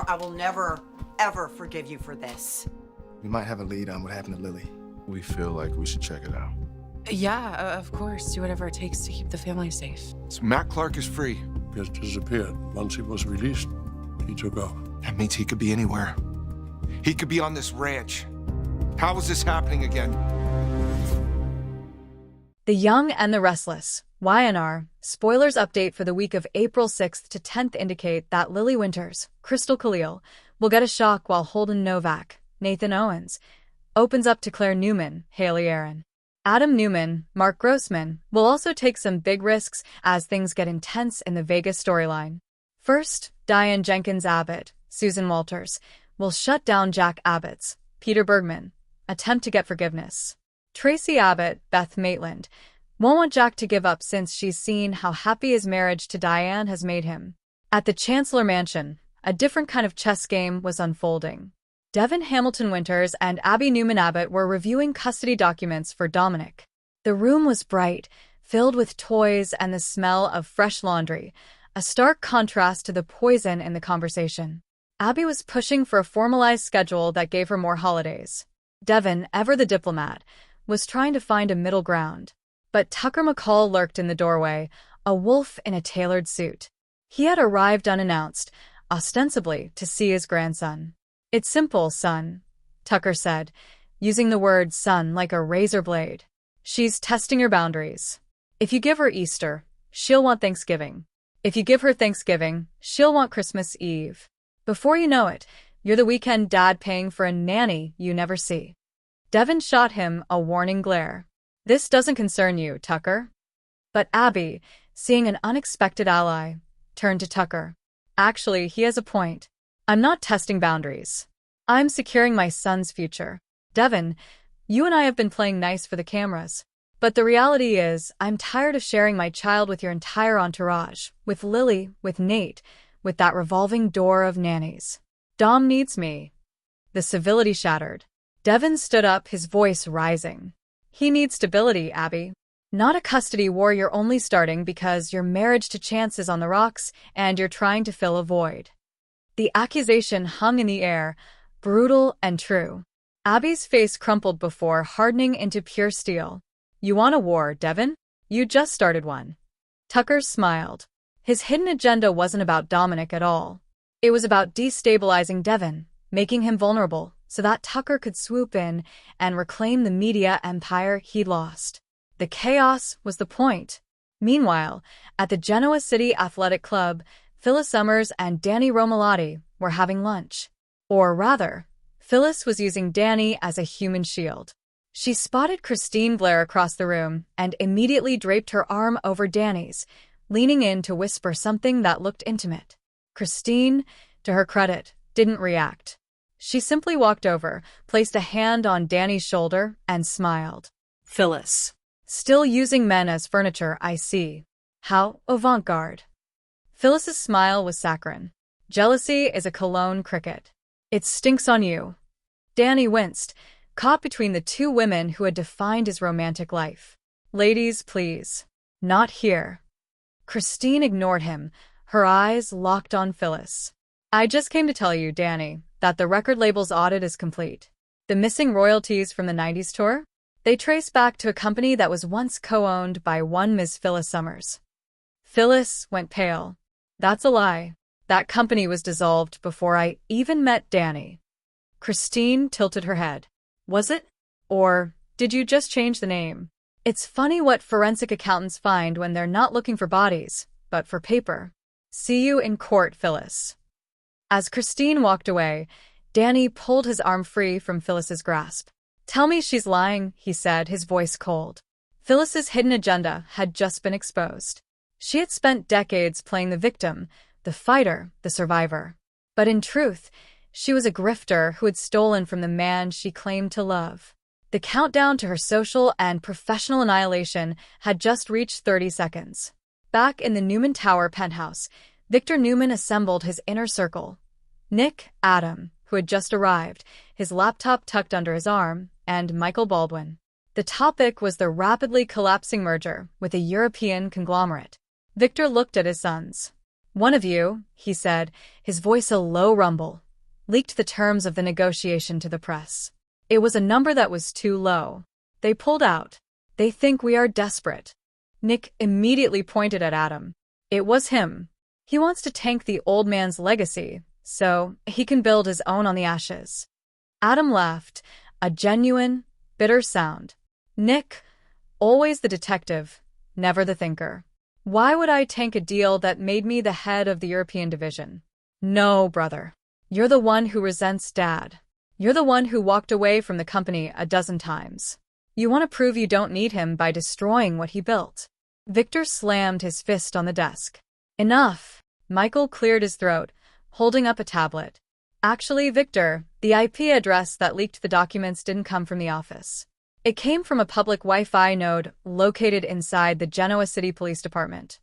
Victor, I will never, ever forgive you for this. We might have a lead on what happened to Lily. We feel like we should check it out. Yeah, of course. Do whatever it takes to keep the family safe. So Matt Clark is free. Just disappeared. Once he was released, he took off. That means he could be anywhere. He could be on this ranch. How is this happening again? The Young and the Restless. YNR. Spoilers update for the week of April 6th to 10th indicate that Lily Winters, Crystal Khalil, will get a shock while Holden Novak, Nathan Owens, opens up to Claire Newman, Haley Aaron. Adam Newman, Mark Grossman, will also take some big risks as things get intense in the Vegas storyline. First, Diane Jenkins Abbott, Susan Walters, will shut down Jack Abbott's, Peter Bergman, attempt to get forgiveness. Tracy Abbott, Beth Maitland, won't want Jack to give up since she's seen how happy his marriage to Diane has made him. At the Chancellor Mansion, a different kind of chess game was unfolding. Devin Hamilton Winters and Abby Newman Abbott were reviewing custody documents for Dominic. The room was bright, filled with toys and the smell of fresh laundry, a stark contrast to the poison in the conversation. Abby was pushing for a formalized schedule that gave her more holidays. Devin, ever the diplomat, was trying to find a middle ground. But Tucker McCall lurked in the doorway, a wolf in a tailored suit. He had arrived unannounced, ostensibly to see his grandson. "It's simple, son," Tucker said, using the word son like a razor blade. "She's testing your boundaries. If you give her Easter, she'll want Thanksgiving. If you give her Thanksgiving, she'll want Christmas Eve. Before you know it, you're the weekend dad paying for a nanny you never see." Devin shot him a warning glare. "This doesn't concern you, Tucker." But Abby, seeing an unexpected ally, turned to Tucker. "Actually, he has a point. I'm not testing boundaries. I'm securing my son's future. Devin, you and I have been playing nice for the cameras. But the reality is, I'm tired of sharing my child with your entire entourage, with Lily, with Nate, with that revolving door of nannies. Dom needs me." The civility shattered. Devin stood up, his voice rising. "He needs stability, Abby. Not a custody war you're only starting because your marriage to Chance is on the rocks and you're trying to fill a void." The accusation hung in the air, brutal and true. Abby's face crumpled before hardening into pure steel. "You want a war, Devin? You just started one." Tucker smiled. His hidden agenda wasn't about Dominic at all. It was about destabilizing Devin, making him vulnerable, so that Tucker could swoop in and reclaim the media empire he'd lost. The chaos was the point. Meanwhile, at the Genoa City Athletic Club, Phyllis Summers and Danny Romalotti were having lunch. Or rather, Phyllis was using Danny as a human shield. She spotted Christine glare across the room and immediately draped her arm over Danny's, leaning in to whisper something that looked intimate. Christine, to her credit, didn't react. She simply walked over, placed a hand on Danny's shoulder, and smiled. Phyllis. "Still using men as furniture, I see. How avant-garde." Phyllis's smile was saccharine. "Jealousy is a cologne cricket. It stinks on you." Danny winced, caught between the two women who had defined his romantic life. "Ladies, please. Not here." Christine ignored him, her eyes locked on Phyllis. "I just came to tell you, Danny, that the record label's audit is complete. The missing royalties from the 90s tour? They trace back to a company that was once co-owned by one Ms. Phyllis Summers." Phyllis went pale. "That's a lie. That company was dissolved before I even met Danny." Christine tilted her head. "Was it? Or did you just change the name? It's funny what forensic accountants find when they're not looking for bodies, but for paper. See you in court, Phyllis." As Christine walked away, Danny pulled his arm free from Phyllis's grasp. "Tell me she's lying," he said, his voice cold. Phyllis's hidden agenda had just been exposed. She had spent decades playing the victim, the fighter, the survivor. But in truth, she was a grifter who had stolen from the man she claimed to love. The countdown to her social and professional annihilation had just reached 30 seconds. Back in the Newman Tower penthouse, Victor Newman assembled his inner circle. Nick, Adam, who had just arrived, his laptop tucked under his arm, and Michael Baldwin. The topic was the rapidly collapsing merger with a European conglomerate. Victor looked at his sons. One of you, he said, his voice a low rumble, leaked the terms of the negotiation to the press. It was a number that was too low. They pulled out. They think we are desperate. Nick immediately pointed at Adam. It was him. He wants to tank the old man's legacy, so he can build his own on the ashes. Adam laughed, a genuine, bitter sound. Nick, always the detective, never the thinker. Why would I tank a deal that made me the head of the European division? No, brother. You're the one who resents Dad. You're the one who walked away from the company a dozen times. You want to prove you don't need him by destroying what he built. Victor slammed his fist on the desk. Enough. Michael cleared his throat, holding up a tablet. Actually, Victor, the IP address that leaked the documents didn't come from the office. It came from a public Wi-Fi node located inside the Genoa City Police Department.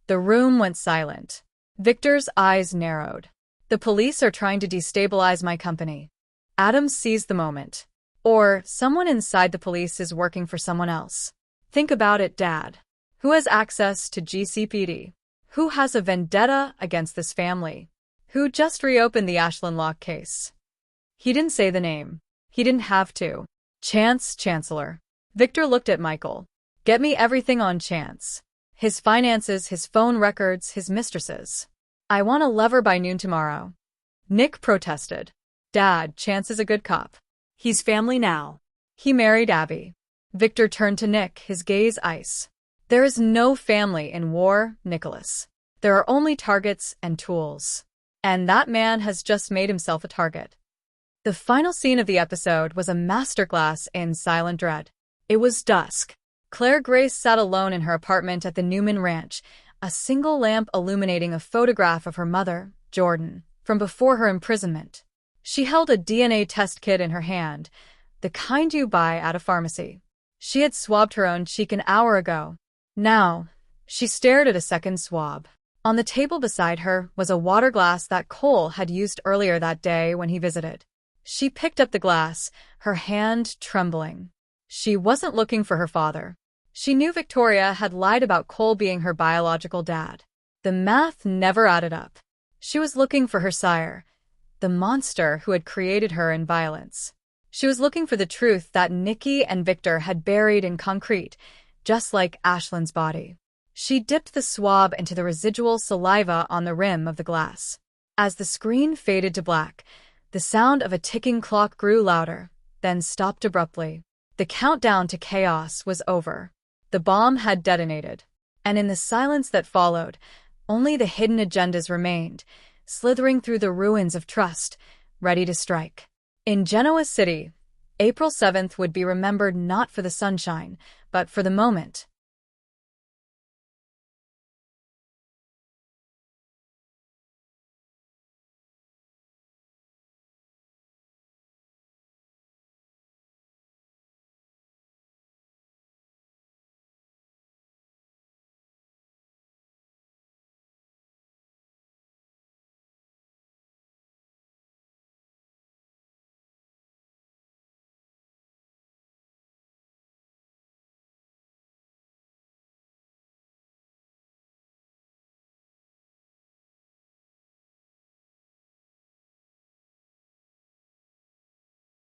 The room went silent. Victor's eyes narrowed. The police are trying to destabilize my company. Adam seized the moment. Or someone inside the police is working for someone else. Think about it, Dad. Who has access to GCPD? Who has a vendetta against this family? Who just reopened the Ashland Locke case? He didn't say the name. He didn't have to. Chance, Chancellor. Victor looked at Michael. Get me everything on Chance. His finances, his phone records, his mistresses. I want a lever by noon tomorrow. Nick protested. Dad, Chance is a good cop. He's family now. He married Abby. Victor turned to Nick, his gaze ice. There is no family in war, Nicholas. There are only targets and tools. And that man has just made himself a target. The final scene of the episode was a masterclass in silent dread. It was dusk. Claire Grace sat alone in her apartment at the Newman Ranch, a single lamp illuminating a photograph of her mother, Jordan, from before her imprisonment. She held a DNA test kit in her hand, the kind you buy at a pharmacy. She had swabbed her own cheek an hour ago. Now, she stared at a second swab. On the table beside her was a water glass that Cole had used earlier that day when he visited. She picked up the glass, her hand trembling. She wasn't looking for her father. She knew Victoria had lied about Cole being her biological dad. The math never added up. She was looking for her sire, the monster who had created her in violence. She was looking for the truth that Nikki and Victor had buried in concrete, just like Ashland's body. She dipped the swab into the residual saliva on the rim of the glass. As the screen faded to black, the sound of a ticking clock grew louder, then stopped abruptly. The countdown to chaos was over. The bomb had detonated. And in the silence that followed, only the hidden agendas remained, slithering through the ruins of trust, ready to strike. In Genoa City, April 7th would be remembered not for the sunshine, but for the moment.